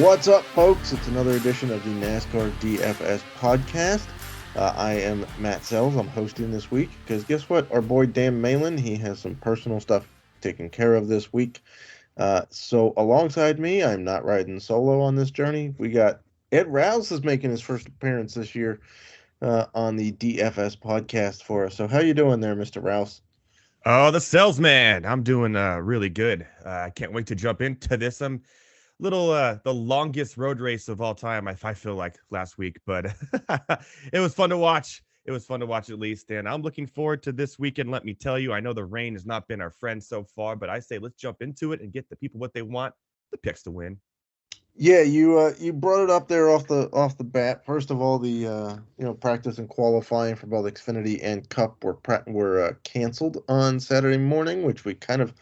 What's up, folks? It's another edition of the NASCAR DFS podcast. I am Matt Selz. I'm hosting this week because guess what? Our boy Dan Malin, he has some personal stuff taken care of this week. So alongside me, I'm not riding solo on this journey. We got Ed Raus is making his first appearance this year on the DFS podcast for us. So how you doing there, Mr. Raus? Oh, the salesman. I'm doing really good. I can't wait to jump into this. I'm the longest road race of all time, I feel like last week, but it was fun to watch. It was fun to watch at least, and I'm looking forward to this weekend. Let me tell you, I know the rain has not been our friend so far, but I say let's jump into it and get the people what they want, the picks to win. Yeah, you brought it up there off the bat. First of all, the practice and qualifying for both Xfinity and Cup were canceled on Saturday morning, which we kind of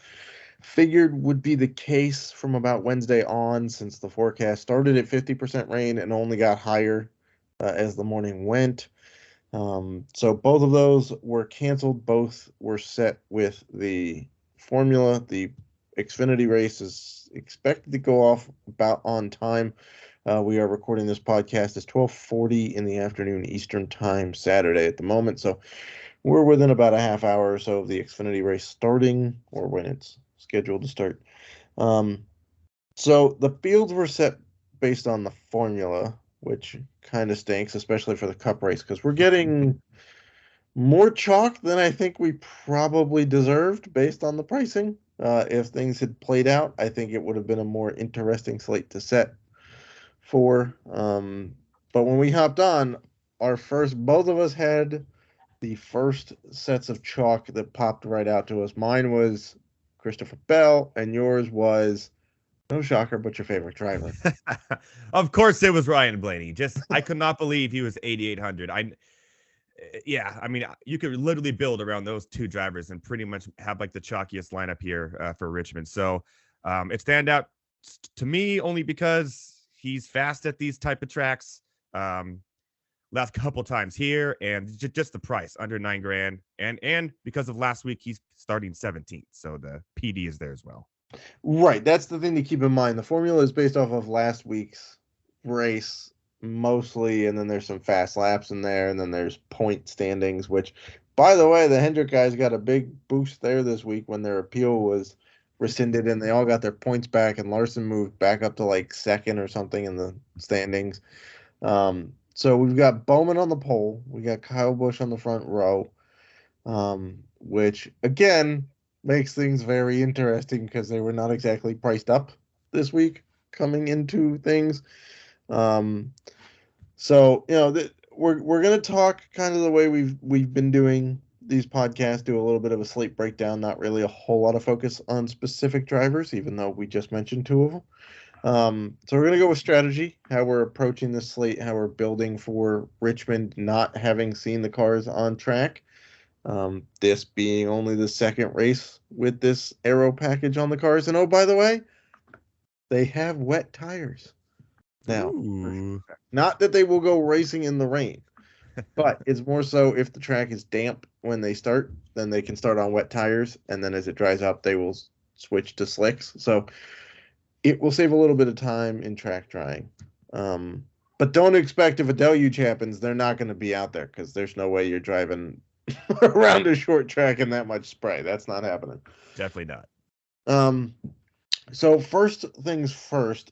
figured would be the case from about Wednesday on, since the forecast started at 50% rain and only got higher as the morning went. So both of those were canceled. Both were set with the formula. The Xfinity race is expected to go off about on time. We are recording this podcast. It's 12:40 in the afternoon Eastern time Saturday at the moment. So we're within about a half hour or so of the Xfinity race starting, or when it's scheduled to start. So the fields were set based on the formula, which kind of stinks, especially for the Cup race, because we're getting more chalk than I think we probably deserved based on the pricing. If things had played out, I think it would have been a more interesting slate to set for. But when we hopped on, both of us had the first sets of chalk that popped right out to us. Mine was Christopher Bell, and yours was, no shocker, but your favorite driver. Of course, it was Ryan Blaney. I could not believe he was 8,800. I mean, you could literally build around those two drivers and pretty much have like the chalkiest lineup here for Richmond. So it stand out to me only because he's fast at these type of tracks. Last couple times here, and just the price under $9,000, and because of last week he's starting 17th, so the PD is there as well. Right, that's the thing to keep in mind. The formula is based off of last week's race mostly, and then there's some fast laps in there, and then there's point standings, which, by the way, the Hendrick guys got a big boost there this week when their appeal was rescinded and they all got their points back, and Larson moved back up to like second or something in the standings. So we've got Bowman on the pole. We got Kyle Busch on the front row, which, again, makes things very interesting because they were not exactly priced up this week coming into things. So, we're going to talk kind of the way we've been doing these podcasts, do a little bit of a slate breakdown, not really a whole lot of focus on specific drivers, even though we just mentioned two of them. So we're going to go with strategy, how we're approaching this slate, how we're building for Richmond, not having seen the cars on track. This being only the second race with this aero package on the cars. And oh, by the way, they have wet tires now. Not that they will go racing in the rain, but it's more so if the track is damp when they start, then they can start on wet tires. And then as it dries up, they will switch to slicks. So it will save a little bit of time in track drying. But don't expect if a deluge happens, they're not going to be out there because there's no way you're driving around a short track in that much spray. That's not happening. Definitely not. So first things first,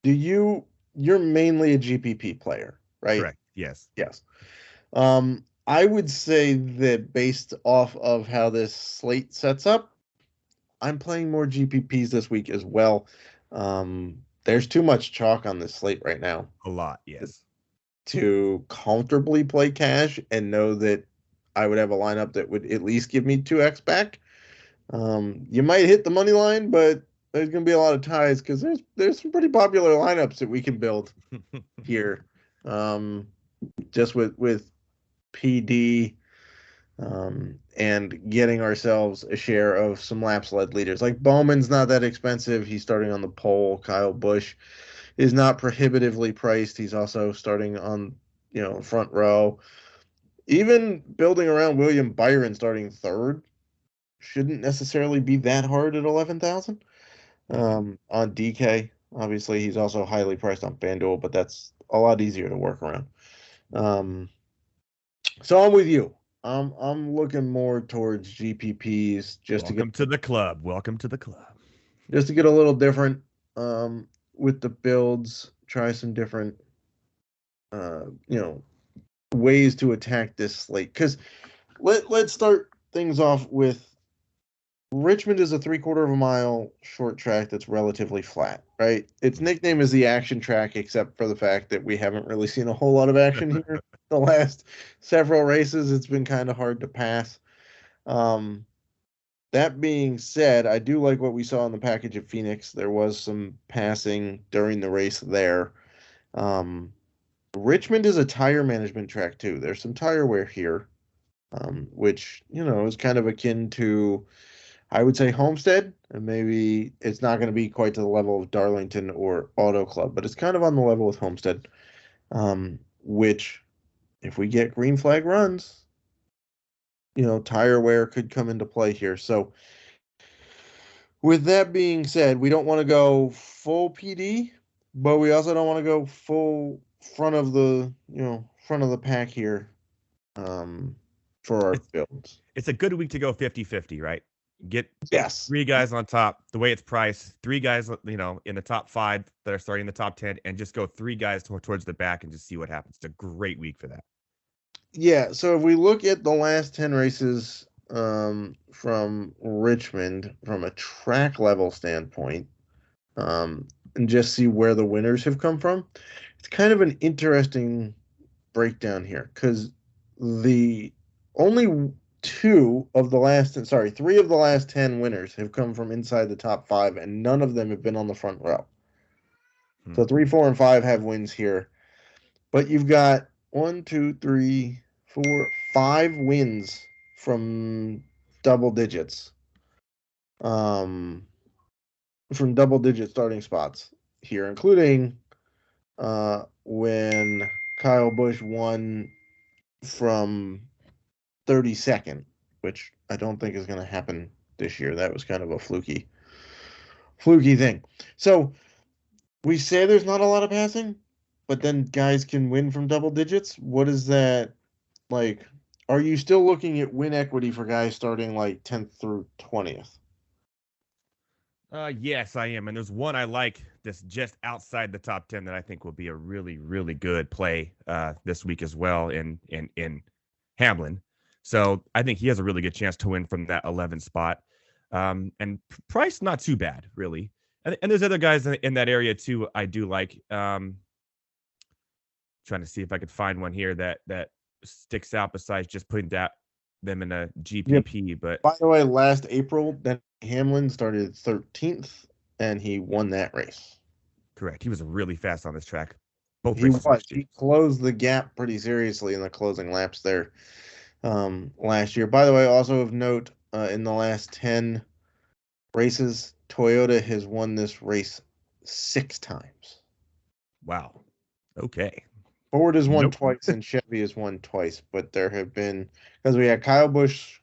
you're mainly a GPP player, right? Correct. Yes. I would say that based off of how this slate sets up, I'm playing more GPPs this week as well. There's too much chalk on this slate right now. A lot, yes. To comfortably play cash and know that I would have a lineup that would at least give me 2x back. You might hit the money line, but there's going to be a lot of ties because there's some pretty popular lineups that we can build here. Just with PD. And getting ourselves a share of some laps led leaders. Like Bowman's not that expensive. He's starting on the pole. Kyle Busch is not prohibitively priced. He's also starting on, front row. Even building around William Byron starting third shouldn't necessarily be that hard at 11,000 on DK. Obviously, he's also highly priced on FanDuel, but that's a lot easier to work around. So I'm with you. I'm looking more towards GPPs Welcome to the club. Welcome to the club. just to get a little different with the builds. Try some different ways to attack this slate. Because let's start things off with Richmond is a 3/4 of a mile short track that's relatively flat, right? Its nickname is the action track, except for the fact that we haven't really seen a whole lot of action here the last several races. It's been kind of hard to pass. That being said, I do like what we saw in the package at Phoenix. There was some passing during the race there. Richmond is a tire management track too. There's some tire wear here, which is kind of akin to, I would say, Homestead, and maybe it's not going to be quite to the level of Darlington or Auto Club, but it's kind of on the level with Homestead, which, if we get green flag runs, tire wear could come into play here. So with that being said, we don't want to go full PD, but we also don't want to go full front of the pack here for our builds. It's a good week to go 50-50, right? Get Yes. 3 guys on top, the way it's priced, 3 guys, in the top 5 that are starting in the top 10, and just go 3 guys towards the back and just see what happens. It's a great week for that. Yeah, so if we look at the last 10 races from Richmond from a track level standpoint, and just see where the winners have come from, it's kind of an interesting breakdown here, because the only 3 of the last 10 winners have come from inside the top 5, and none of them have been on the front row. So 3, 4, and 5 have wins here, but you've got 1, 2, 3, 4, 5 wins from double digits. From double-digit starting spots here, including when Kyle Busch won from 32nd, which I don't think is going to happen this year. That was kind of a fluky thing. So we say there's not a lot of passing, but then guys can win from double digits. What is that like? Are you still looking at win equity for guys starting like 10th through 20th? Yes, I am. And there's one I like that's just outside the top 10 that I think will be a really, really good play this week as well in Hamlin. So I think he has a really good chance to win from that 11th spot. And price, not too bad, really. And there's other guys in that area too I do like. Trying to see if I could find one here that sticks out besides just putting them in a GPP. Yep. But by the way, last April, then Hamlin started 13th, and he won that race. Correct. He was really fast on this track. He closed the gap pretty seriously in the closing laps there last year. By the way, also of note, in the last 10 races, Toyota has won this race 6 times. Wow. Okay. Ford has won twice and Chevy has won twice, but there have been, because we had Kyle Busch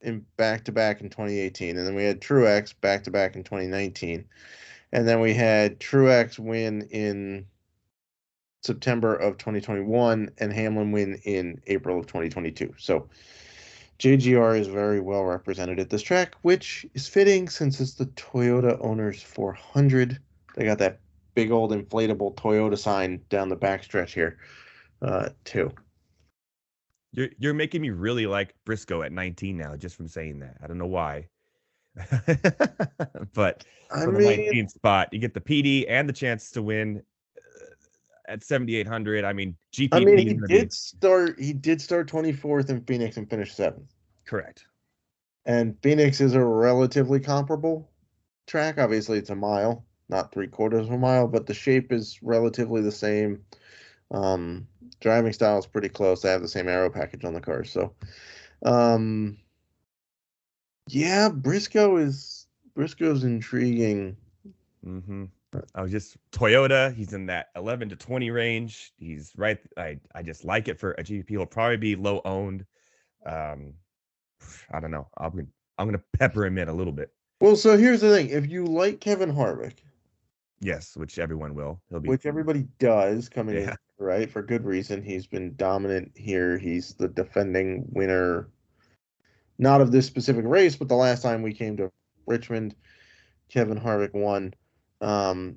in back-to-back in 2018, and then we had Truex back-to-back in 2019, and then we had Truex win in September of 2021 and Hamlin win in April of 2022. So JGR is very well represented at this track, which is fitting since it's the Toyota Owners 400. They got that big old inflatable Toyota sign down the backstretch here, too. You're making me really like Briscoe at 19 now, just from saying that. I don't know why. But for the 19th spot, you get the PD and the chance to win at 7,800. I mean, GPP. I mean, he did start 24th in Phoenix and finished 7th. Correct. And Phoenix is a relatively comparable track. Obviously, it's a mile, not 3/4 of a mile, but the shape is relatively the same. Driving style is pretty close. They have the same aero package on the cars. So, yeah, Briscoe's intriguing. Mm-hmm. I was just Toyota. He's in that 11 to 20 range. He's right. I just like it for a GPP. He'll probably be low owned. I don't know. I'm gonna pepper him in a little bit. Well, so here's the thing. If you like Kevin Harvick, Yes, which everyone will. He'll be. which everybody does coming in, Yeah. right? For good reason. He's been dominant here. He's the defending winner, not of this specific race, but the last time we came to Richmond, Kevin Harvick won.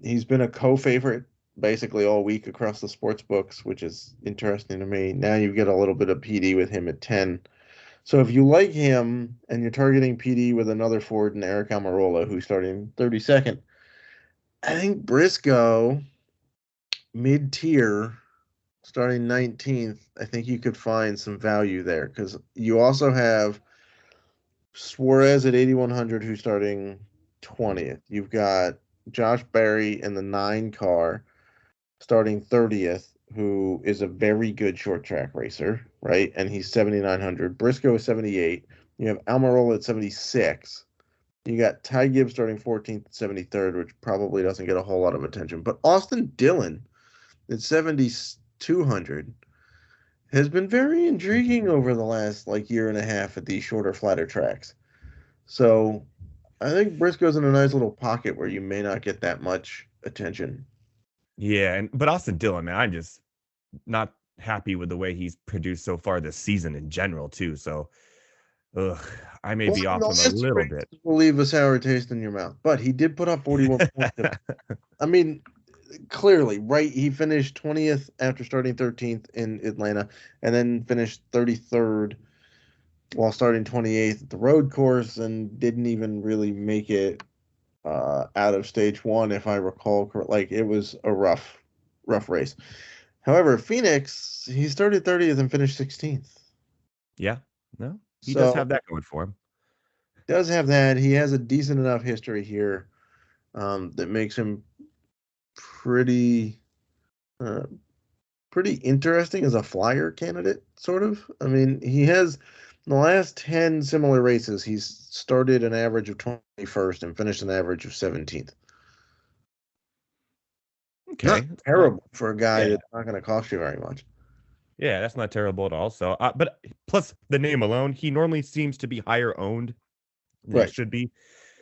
He's been a co-favorite basically all week across the sports books, which is interesting to me. Now you get a little bit of PD with him at 10. So if you like him and you're targeting PD with another Ford and Eric Almirola, who's starting 32nd, I think Briscoe mid-tier starting 19th, I think you could find some value there because you also have Suarez at 8,100 who's starting 20th. You've got Josh Berry in the 9 car starting 30th, who is a very good short track racer, right? And he's 7,900. Briscoe is 78. You have Almirola at 76. You got Ty Gibbs starting 14th at 73rd, which probably doesn't get a whole lot of attention. But Austin Dillon at 7,200 has been very intriguing over the last year and a half at these shorter, flatter tracks. So I think Briscoe's in a nice little pocket where you may not get that much attention. Yeah, but Austin Dillon, man, I'm just not happy with the way he's produced so far this season in general, too. So, I may be off him a little bit. Will leave a sour taste in your mouth, but he did put up 41 points. I mean, clearly, right? He finished 20th after starting 13th in Atlanta, and then finished 33rd while starting 28th at the road course, and didn't even really make it out of stage 1, if I recall correctly. It was a rough race. However, Phoenix, he started 30th and finished 16th. Yeah, no, he does have that going for him. Does have that. He has a decent enough history here that makes him pretty interesting as a flyer candidate, sort of. I mean, he has in the last 10 similar races, he's started an average of 21st and finished an average of 17th. Okay. Not terrible for a guy that's not going to cost you very much. Yeah, that's not terrible at all. So, but plus the name alone, he normally seems to be higher owned than it should be.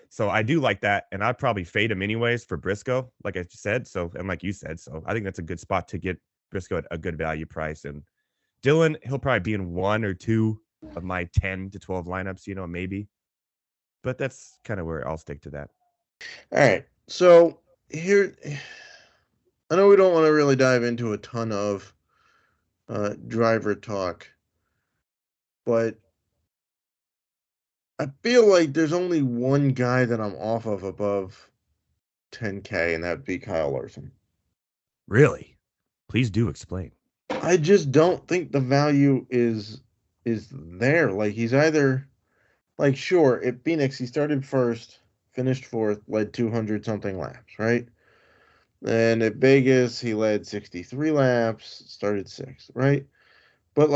So I do like that, and I'd probably fade him anyways for Briscoe, like I said. So, and like you said, so I think that's a good spot to get Briscoe at a good value price. And Dillon, he'll probably be in 1 or 2 of my 10 to 12 lineups, maybe. But that's kind of where I'll stick to that. All right. So here, I know we don't want to really dive into a ton of driver talk, but I feel like there's only one guy that I'm off of above 10K, and that'd be Kyle Larson. Really? Please do explain. I just don't think the value is there. He's either sure, at Phoenix he started first, finished 4th, led 200 something laps, right? And at Vegas he led 63 laps, started 6th, right? But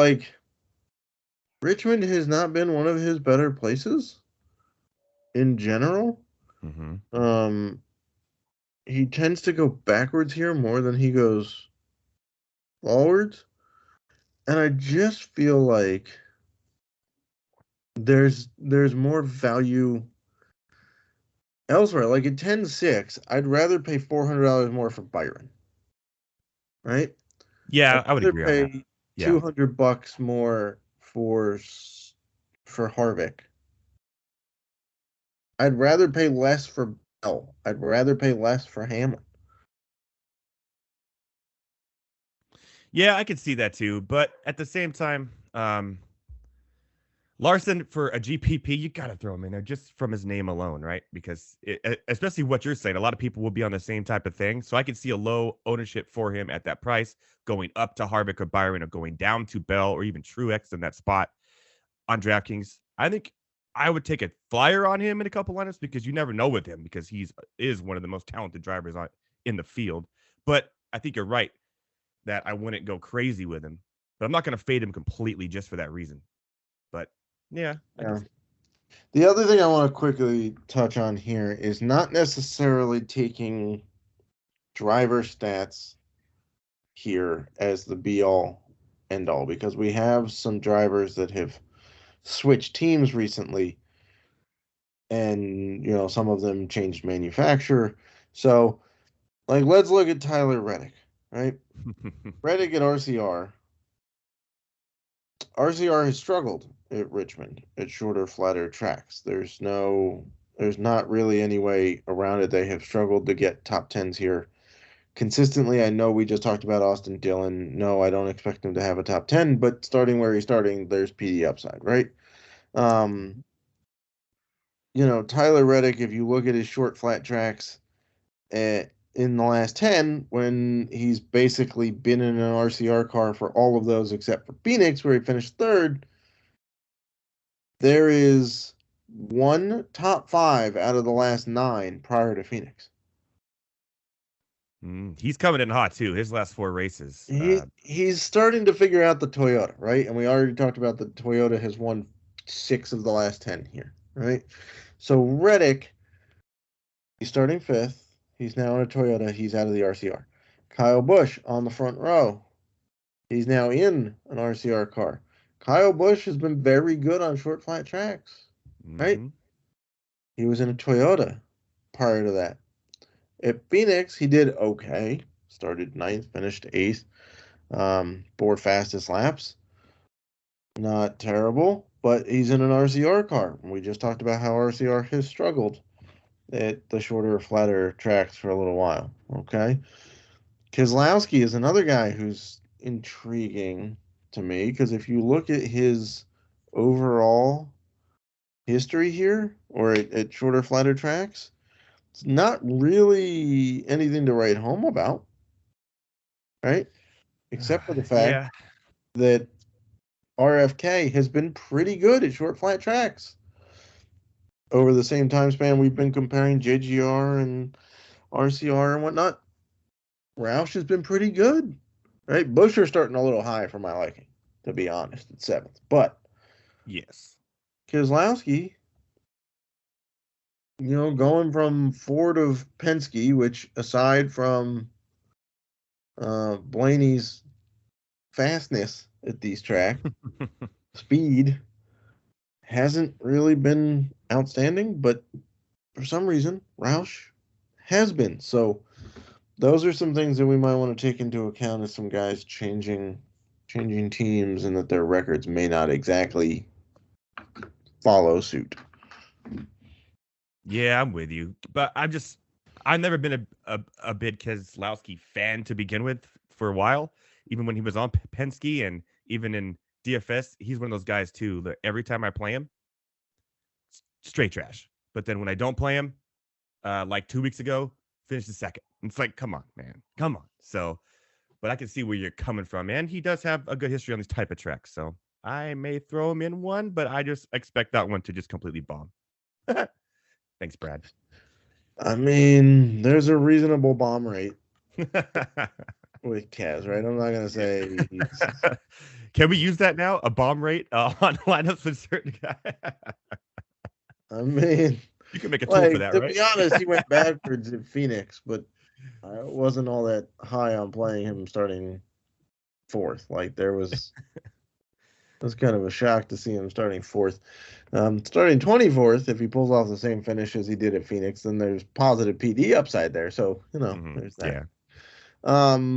Richmond has not been one of his better places in general. Mm-hmm. He tends to go backwards here more than he goes forwards. And I just feel like there's more value elsewhere. At 10-6, I'd rather pay $400 more for Byron. Right? Yeah, I would agree on that. Yeah. $200 more for Harvick. I'd rather pay less for Bell. I'd rather pay less for Hamlin. Yeah, I could see that too. But at the same time, Larson, for a GPP, you got to throw him in there just from his name alone, right? Because especially what you're saying, a lot of people will be on the same type of thing. So I could see a low ownership for him at that price, going up to Harvick or Byron, or going down to Bell or even Truex in that spot on DraftKings. I think I would take a flyer on him in a couple lineups because you never know with him, because he is one of the most talented drivers in the field. But I think you're right that I wouldn't go crazy with him. But I'm not going to fade him completely just for that reason. But yeah. The other thing I want to quickly touch on here is not necessarily taking driver stats here as the be-all, end-all, because we have some drivers that have switched teams recently, and some of them changed manufacturer. So Like, let's look at Tyler Reddick, right? Reddick at RCR. RCR has struggled at Richmond at shorter, flatter tracks. There's not really any way around it. They have struggled to get top tens here consistently. I know we just talked about Austin Dillon. No, I don't expect him to have a top 10, but starting where he's starting, there's PD upside, right? Tyler Reddick, if you look at his short, flat tracks in the last 10, when he's basically been in an RCR car for all of those except for Phoenix, where he finished third, there is one top 5 out of the last 9 prior to Phoenix. He's coming in hot too. His last 4 races. He's starting to figure out the Toyota, right? And we already talked about the Toyota has won 6 of the last 10 here, right? So Reddick, he's starting 5th. He's now in a Toyota. He's out of the RCR. Kyle Busch on the front row. He's now in an RCR car. Kyle Busch has been very good on short, flat tracks, right? He was in a Toyota prior to that. At Phoenix, he did okay. Started 9th, finished 8th. Board fastest laps. Not terrible, but he's in an RCR car. We just talked about how RCR has struggled at the shorter, flatter tracks for a little while. Okay. Keselowski is another guy who's intriguing to me because if you look at his overall history here or at shorter, flatter tracks, it's not really anything to write home about, right? Except for the fact that RFK has been pretty good at short, flat tracks. Over the same time span, we've been comparing JGR and RCR and whatnot. Roush has been pretty good, right? Buescher starting a little high for my liking, to be honest, at 7th. But yes, Keselowski, going from Ford of Penske, which aside from Blaney's fastness at these tracks, speed hasn't really been outstanding, but for some reason, Roush has been. So those are some things that we might want to take into account as some guys changing teams and that their records may not exactly follow suit. Yeah, I'm with you. But I've never been a big Keselowski fan to begin with for a while. Even when he was on Penske and even in DFS, he's one of those guys too that every time I play him, straight trash. But then when I don't play him, like 2 weeks ago, finished second. It's like, come on, man. Come on. So, but I can see where you're coming from. And he does have a good history on these type of tracks. So I may throw him in one, but I just expect that one to just completely bomb. Thanks, Brad. I mean, there's a reasonable bomb rate with Kaz, right? I'm not going to say. Can we use that now? A bomb rate on lineups with certain guy? I mean, you can make a tool for that, to right? To be honest, he went backwards at Phoenix, but I wasn't all that high on playing him starting 4th. Like, it was kind of a shock to see him starting 4th. Starting 24th, if he pulls off the same finish as he did at Phoenix, then there's positive PD upside there. So, there's that. Yeah.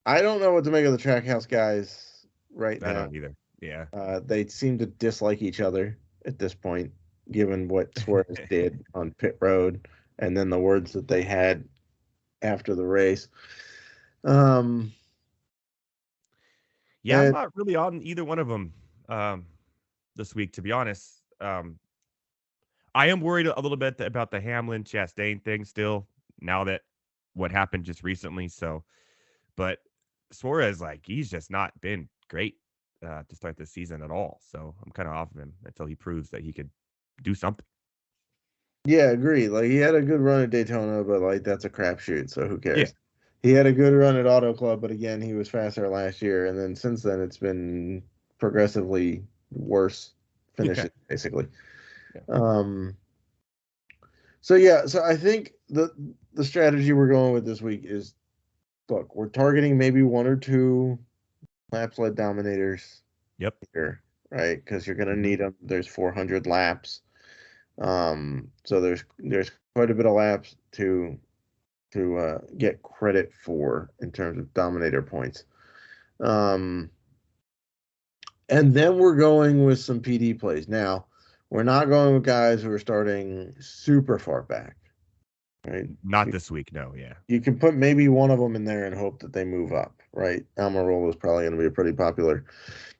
I don't know what to make of the Trackhouse guys right now. I don't either. Yeah. They seem to dislike each other at this point, given what Suarez did on pit road and then the words that they had after the race. I'm not really on either one of them this week, to be honest. I am worried a little bit about the Hamlin Chastain thing still, now that what happened just recently. So, but Suarez, he's just not been great to start this season at all. So I'm kind of off of him until he proves that he could do something. Yeah, agreed. He had a good run at Daytona, but that's a crapshoot. So who cares? Yeah. He had a good run at Auto Club, but again, he was faster last year, and then since then, it's been progressively worse finishes, basically. Yeah. So I think the strategy we're going with this week is, look, we're targeting maybe 1 or 2 lap sled dominators. Yep. Here, right? Because you're gonna need them. There's 400 laps. So there's quite a bit of laps to to get credit for in terms of dominator points. And then we're going with some PD plays. Now, we're not going with guys who are starting super far back, right? Not this week, no. Yeah, You can put maybe one of them in there and hope that they move up, right? Almirola is probably going to be a pretty popular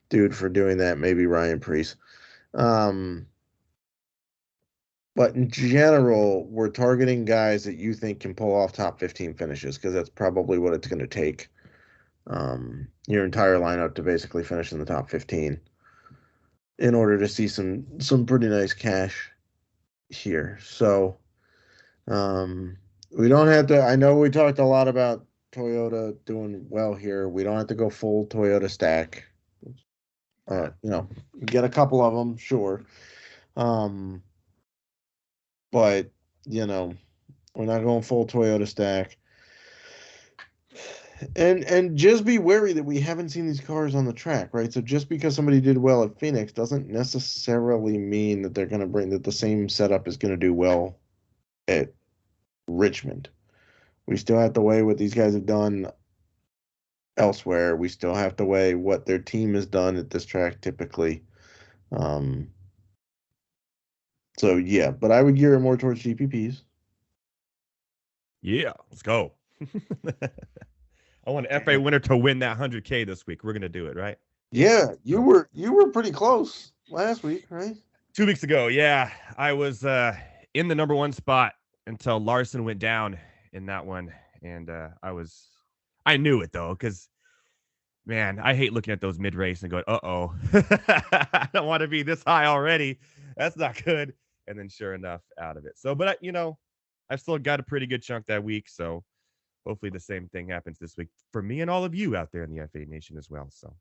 dude for doing that. Maybe Ryan Preece. But in general, we're targeting guys that you think can pull off top 15 finishes because that's probably what it's going to take. Your entire lineup to basically finish in the top 15 in order to see some pretty nice cash here. So we don't have to. I know we talked a lot about Toyota doing well here. We don't have to go full Toyota stack. Get a couple of them, sure. But we're not going full Toyota stack. And just be wary that we haven't seen these cars on the track, right? So just because somebody did well at Phoenix doesn't necessarily mean that they're going to bring that the same setup is going to do well at Richmond. We still have to weigh what these guys have done elsewhere. We still have to weigh what their team has done at this track typically. So yeah, but I would gear it more towards GPPs. Yeah, let's go. I want an FA winner to win that 100K this week. We're gonna do it, right? Yeah, you were pretty close last week, right? 2 weeks ago, yeah, I was in the number one spot until Larson went down in that one, and I knew it though, because man, I hate looking at those mid race and going, uh-oh, I don't want to be this high already. That's not good. And then sure enough, out of it. So, but I still got a pretty good chunk that week, so hopefully the same thing happens this week for me and all of you out there in the FA Nation as well. So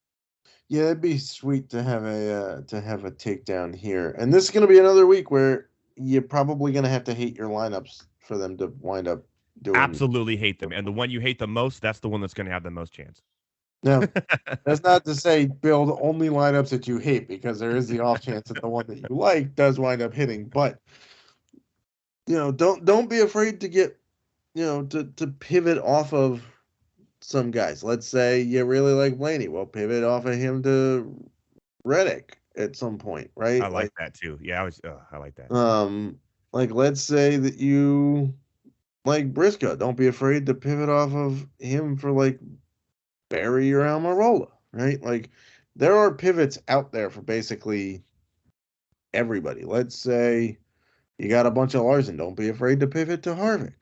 yeah, it'd be sweet to have a takedown here. And this is going to be another week where you're probably going to have to hate your lineups for them to wind up doing. Absolutely hate them. And the one you hate the most, that's the one that's going to have the most chance. Now, that's not to say build only lineups that you hate, because there is the off chance that the one that you like does wind up hitting. But don't be afraid to get to pivot off of some guys. Let's say you really like Blaney. Well, pivot off of him to Reddick at some point, right? I like that too. Yeah, I like that. Like let's say that you like Briscoe. Don't be afraid to pivot off of him for like Barry or Almirola, right? Like there are pivots out there for basically everybody. Let's say you got a bunch of Larson. Don't be afraid to pivot to Harvick.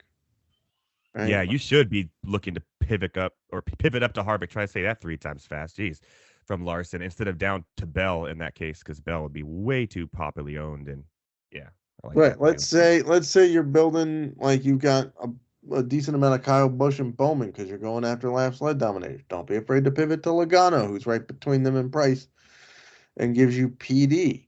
Right? Yeah, you should be looking to pivot up to Harvick. Try to say that 3 times fast. Jeez. From Larson instead of down to Bell in that case, because Bell would be way too popularly owned. And yeah. Right. Let's say you're building, like you've got a decent amount of Kyle Busch and Bowman because you're going after lap sled dominators. Don't be afraid to pivot to Logano, who's right between them in price and gives you PD.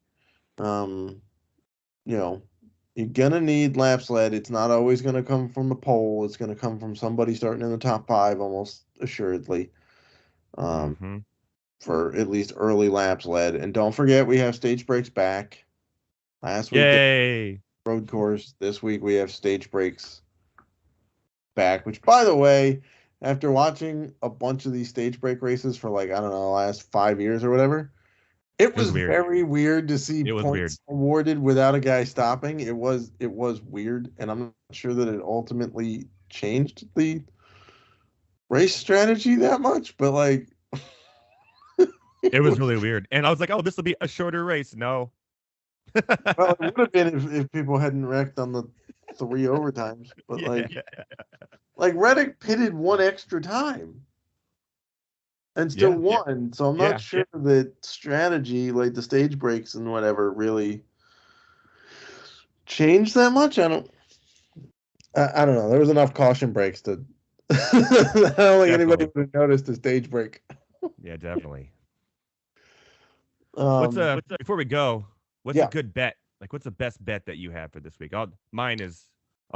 You're going to need lap sled. It's not always going to come from the pole. It's going to come from somebody starting in the top 5 almost assuredly. For at least early laps led. And don't forget, we have stage breaks back. Last week, yay! Road course. This week, we have stage breaks back, which, by the way, after watching a bunch of these stage break races for like, I don't know, the last 5 years or whatever, it was very weird to see points awarded without a guy stopping. It was weird, and I'm not sure that it ultimately changed the race strategy that much, but like, it was really weird. And I was like, oh, this will be a shorter race. No. Well, it would have been if people hadn't wrecked on the 3 overtimes. But like Reddick pitted 1 extra time and still won. So I'm not sure that strategy, like the stage breaks and whatever, really changed that much. I don't know. There was enough caution breaks to I don't think anybody would have noticed the stage break. Yeah, definitely. Before we go, what's a good bet? Like, what's the best bet that you have for this week? I'll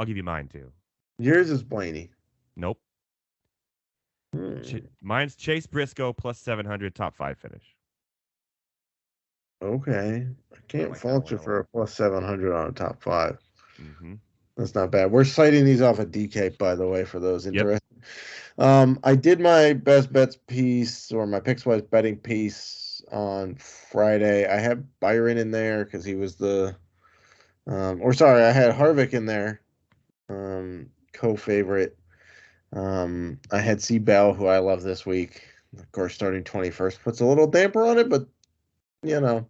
give you mine too. Yours is Blaney. Nope. Mine's Chase Briscoe plus 700 top 5 finish. Okay. I can't fault you for a plus 700 on a top 5. Mm-hmm. That's not bad. We're citing these off of DK, by the way, for those Yep. interested. I did my best bets piece or my Pickswise betting piece on Friday. I had Byron in there because he was I had Harvick in there, co-favorite. I had C. Bell, who I love this week. Of course, starting 21st puts a little damper on it, but you know,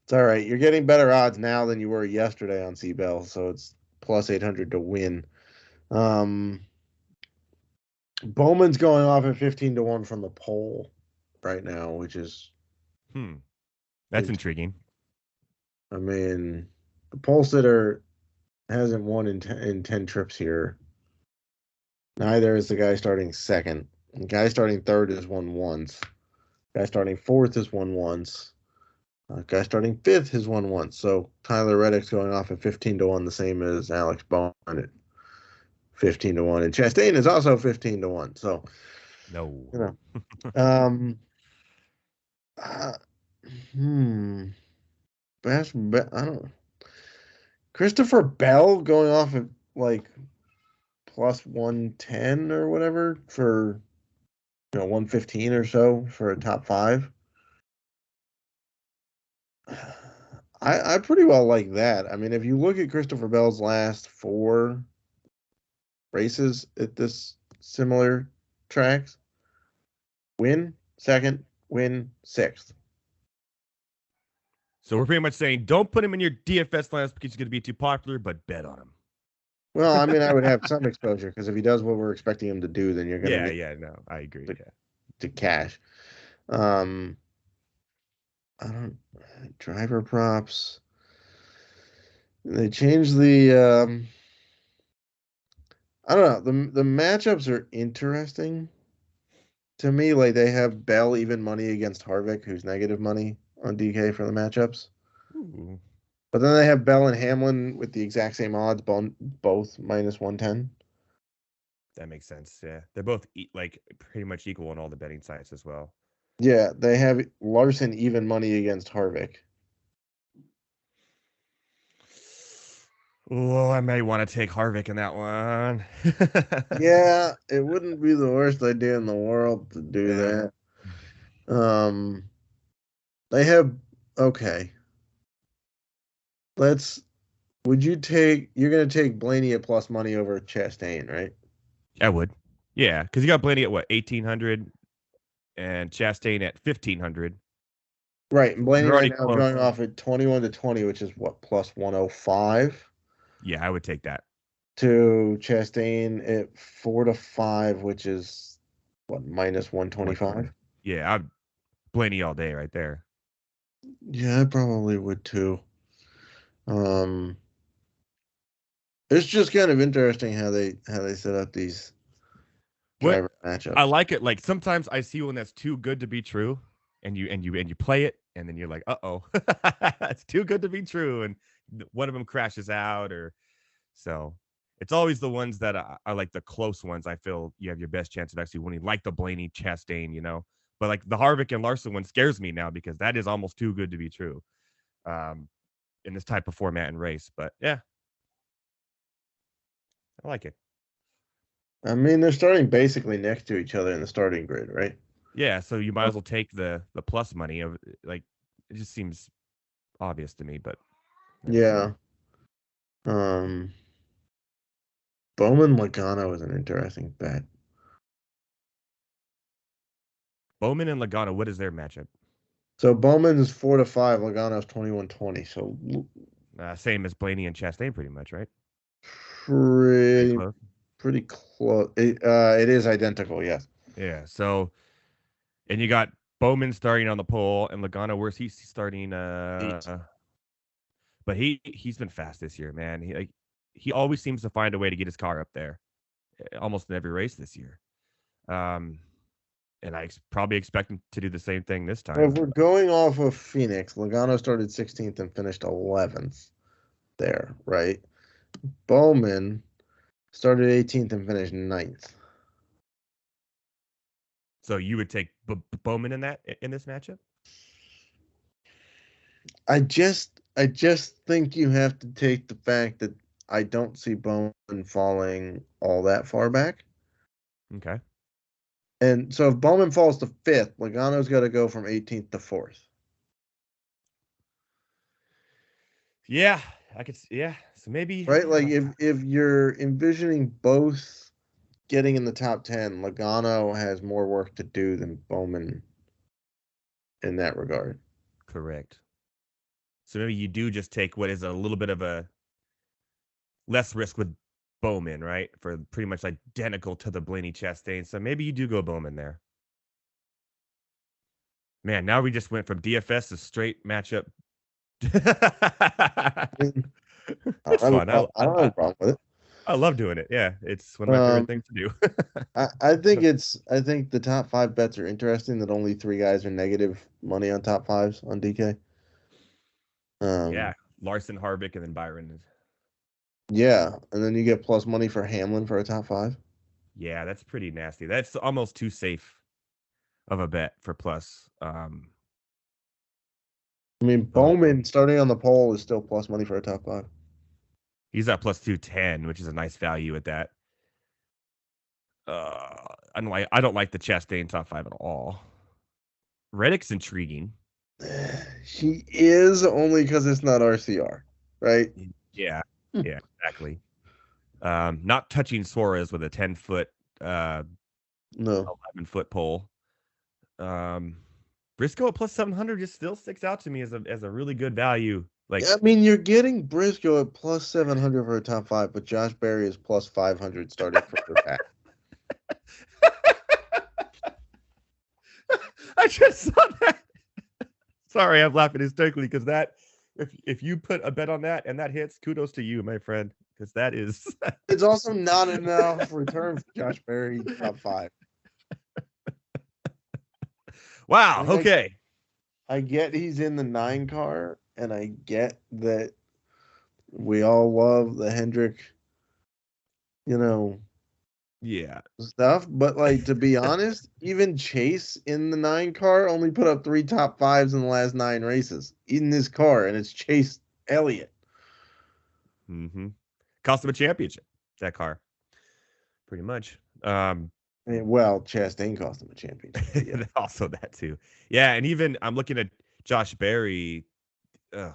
it's all right. You're getting better odds now than you were yesterday on C. Bell, so it's plus 800 to win. Bowman's going off at 15 to 1 from the pole right now, which is that's intriguing. I mean, the pole sitter hasn't won in 10 trips here. Neither is the guy starting second. The guy starting third has won once. Guy starting fourth has won once. Guy starting fifth has won once. So Tyler Reddick's going off at 15 to 1, the same as Alex Bowman at 15 to 1. And Chastain is also 15 to 1. So, no. you know. Best bet, I don't know. Christopher Bell going off at like plus 110 or whatever for 115 or so for a top 5. I pretty well like that. I mean, if you look at Christopher Bell's last 4 races at this similar tracks, win second, win 6th. So we're pretty much saying don't put him in your DFS lineups because he's going to be too popular, but bet on him. Well, I mean, I would have some exposure because if he does what we're expecting him to do, then you're going to I agree. To cash. I don't driver props. They changed the I don't know. The matchups are interesting to me. Like they have Bell even money against Harvick, who's negative money on DK for the matchups. Ooh. But then they have Bell and Hamlin with the exact same odds, both minus 110. That makes sense. Yeah, they're both like pretty much equal on all the betting sites as well. Yeah, they have Larson even money against Harvick. Oh, I may want to take Harvick in that one. Yeah, it wouldn't be the worst idea in the world to do that. They have okay. You're gonna take Blaney at plus money over Chastain, right? I would. Yeah, because you got Blaney at what, 1,800 and Chastain at 1,500. Right, and Blaney right now close. going off at 21 to 20, which is what, plus 105? Yeah, I would take that. To Chastain at 4 to 5, which is what, minus 125? Yeah, I'd Blaney all day right there. Yeah, I probably would too. It's just kind of interesting how they set up these driver matchups. I like it. Like sometimes I see one that's too good to be true, and you play it, and then you're like, uh-oh, it's too good to be true, and one of them crashes out, or so. It's always the ones that I like, the close ones. I feel you have your best chance of actually winning, like the Blaney Chastain, But like the Harvick and Larson one scares me now because that is almost too good to be true, in this type of format and race. But yeah, I like it. I mean, they're starting basically next to each other in the starting grid, right? Yeah, so you might as well take the plus money of like it just seems obvious to me, but yeah. Bowman Logano is an interesting bet. Bowman and Logano, what is their matchup? So Bowman is 4 to 5, Logano's 21-20. So same as Blaney and Chastain, pretty much, right? Pretty close. It is identical, yes. Yeah. So, and you got Bowman starting on the pole, and Logano, where's he starting? But he's been fast this year, man. He always seems to find a way to get his car up there, almost in every race this year. And I probably expect him to do the same thing this time. Well, if we're going off of Phoenix, Logano started 16th and finished 11th there, right? Bowman started 18th and finished 9th. So you would take Bowman in this matchup? I just think you have to take the fact that I don't see Bowman falling all that far back. Okay. And so if Bowman falls to 5th, Logano's got to go from 18th to 4th. Yeah, I could. Yeah, so maybe Right? Like if you're envisioning both getting in the top 10, Logano has more work to do than Bowman in that regard. Correct. So maybe you do just take what is a little bit of a less risk with Bowman, right? For pretty much identical to the Blaney Chastain. So maybe you do go Bowman there. Man, now we just went from DFS to straight matchup. It's fun. I don't have a problem with it. I love doing it. Yeah, it's one of my favorite things to do. I think the top 5 bets are interesting. That only 3 guys are negative money on top 5s on DK. Yeah, Larson, Harvick, and then Byron. Yeah, and then you get plus money for Hamlin for a top 5. Yeah, that's pretty nasty. That's almost too safe of a bet for plus. I mean, Bowman starting on the pole is still plus money for a top 5. He's at plus 210, which is a nice value at that. I don't like the Chastain top 5 at all. Reddick's intriguing. He is only because it's not RCR, right? Yeah, yeah, exactly. Not touching Suarez with a 10-foot, no 11-foot pole. Briscoe at plus 700 just still sticks out to me as a really good value. Like, I mean, you're getting Briscoe at plus 700 for a top 5, but Josh Berry is plus 500 starting from the back. I just saw that. Sorry, I'm laughing hysterically because that if you put a bet on that and that hits, kudos to you, my friend, because that is. It's also not enough return for Josh Berry top 5. Wow. I mean, Okay. I get he's in the 9 car, and I get that we all love the Hendrick, Yeah. stuff. But to be honest, even Chase in the 9 car only put up 3 top 5s in the last 9 races in this car, and it's Chase Elliott. Mm-hmm. Cost him a championship, that car. Pretty much. Well, Chastain cost him a championship. Yeah. Also that too. Yeah, and even I'm looking at Josh Berry. Ugh.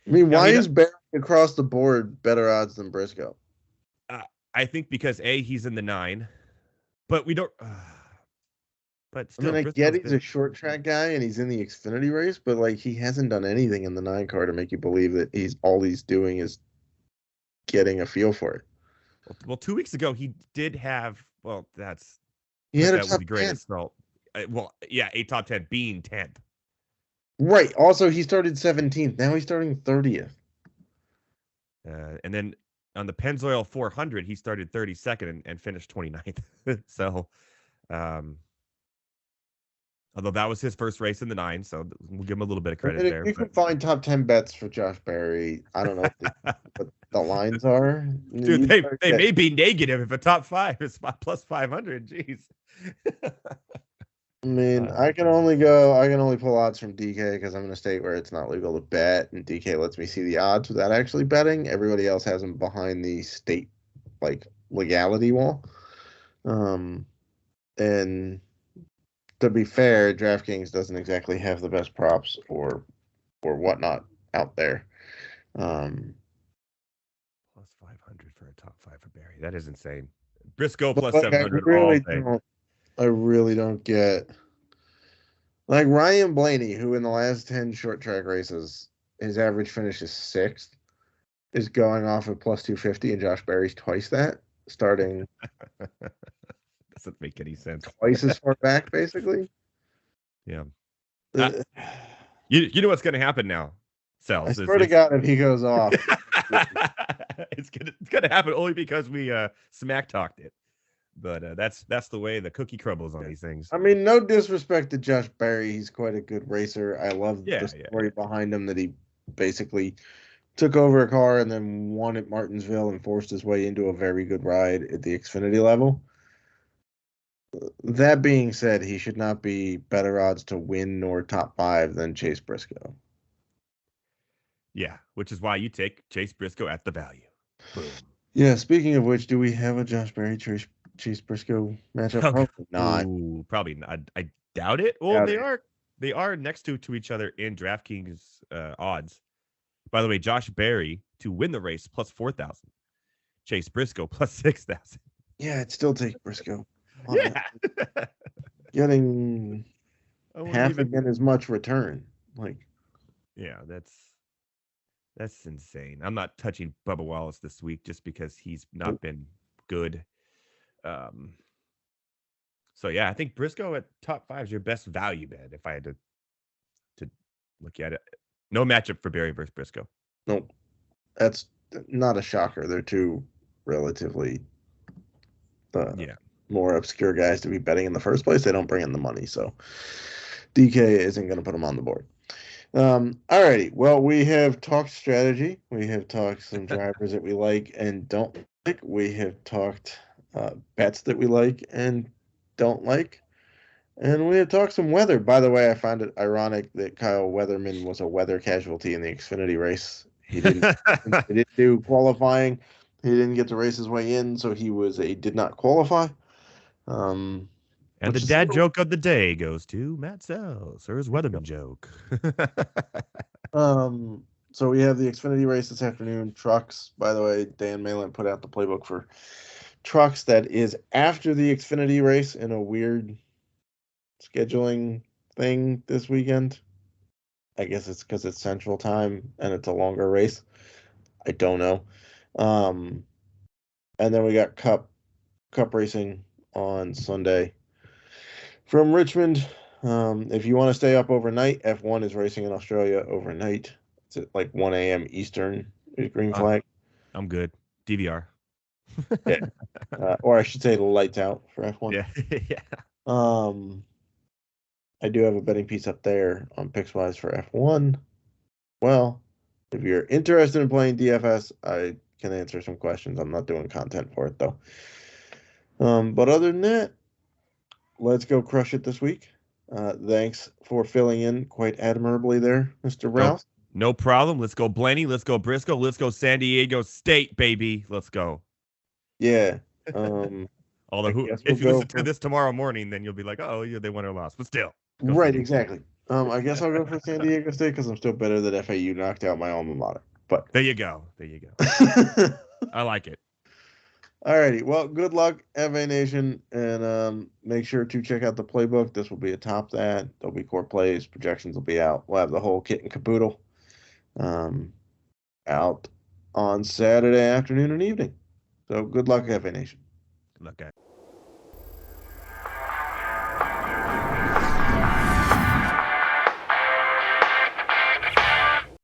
I mean, why is Berry across the board better odds than Briscoe? I think because he's in the 9, but we don't. But still, I get he's a short track guy and he's in the Xfinity race, but he hasn't done anything in the 9 car to make you believe that all he's doing is getting a feel for it. Well, 2 weeks ago he did have. Well, he had a top 10. Well, yeah, a top 10 being 10th. Right. Also, he started 17th. Now he's starting 30th. And then on the Pennzoil 400, he started 32nd and finished 29th. So, although that was his first race in the 9, so we'll give him a little bit of credit there. You can find top 10 bets for Josh Berry. I don't know what the lines are. Dude, they may be negative if a top 5 is plus 500. Jeez. I mean, I can only pull odds from DK because I'm in a state where it's not legal to bet, and DK lets me see the odds without actually betting. Everybody else has them behind the state legality wall. And to be fair, DraftKings doesn't exactly have the best props or whatnot out there. Plus 500 for a top 5 for Berry. That is insane. Briscoe plus 700 all day. I really don't get Ryan Blaney, who in the last 10 short track races, his average finish is 6th, is going off at plus 250, and Josh Berry's twice that, starting doesn't make any sense. Twice as far back, basically. Yeah. You know what's going to happen now, Selz. I swear to God, if he goes off, it's gonna happen only because we smack talked it. But that's the way the cookie crumbles on these things. I mean, no disrespect to Josh Berry. He's quite a good racer. I love the story behind him that he basically took over a car and then won at Martinsville and forced his way into a very good ride at the Xfinity level. That being said, he should not be better odds to win nor top 5 than Chase Briscoe. Yeah, which is why you take Chase Briscoe at the value. Boom. Yeah, speaking of which, do we have a Josh Berry Chase Briscoe matchup? Probably not. Ooh, probably not. I doubt it. Well, they are next to each other in DraftKings odds. By the way, Josh Berry to win the race plus 4,000. Chase Briscoe plus 6,000. Yeah, I'd still take Briscoe. Yeah. Getting half even... again as much return. Yeah, that's insane. I'm not touching Bubba Wallace this week just because he's not been good. So yeah, I think Briscoe at top 5 is your best value bet if I had to look at it. No matchup for Berry versus Briscoe. Nope. That's not a shocker. They're two relatively more obscure guys to be betting in the first place. They don't bring in the money, so DK isn't going to put them on the board. Alrighty. Well, we have talked strategy. We have talked some drivers that we like and don't like. We have talked bets that we like and don't like. And we have talked some weather. By the way, I find it ironic that Kyle Weatherman was a weather casualty in the Xfinity race. He didn't do qualifying. He didn't get to race his way in, so he did not qualify. And the dad joke of the day goes to Matt Selz, or his Weatherman joke. So we have the Xfinity race this afternoon. Trucks, by the way, Dan Malin put out the playbook for trucks that is after the Xfinity race in a weird scheduling thing this weekend. I guess it's because it's Central Time and it's a longer race. I don't know. And then we got Cup racing on Sunday from Richmond. If you want to stay up overnight, F1 is racing in Australia overnight. It's at like 1 a.m. Eastern. Green flag. I'm good. DVR. Yeah. Or I should say lights out for F1. Yeah. Yeah. I do have a betting piece up there on Pickswise for F1. Well, if you're interested in playing DFS, I can answer some questions. I'm not doing content for it, though. But other than that, let's go crush it this week. Thanks for filling in quite admirably there, Mr. Raus. No problem. Let's go Blaney. Let's go Briscoe. Let's go San Diego State, baby. Let's go. Yeah. Although if you listen to this tomorrow morning, then you'll be like, oh, yeah, they won or lost. But still. Right, exactly. I guess I'll go for San Diego State because I'm still better that FAU knocked out my alma mater. But there you go. I like it. All righty. Well, good luck, FA Nation, and make sure to check out the playbook. This will be atop that. There'll be core plays. Projections will be out. We'll have the whole kit and caboodle out on Saturday afternoon and evening. So good luck, FA Nation. Good luck, guys.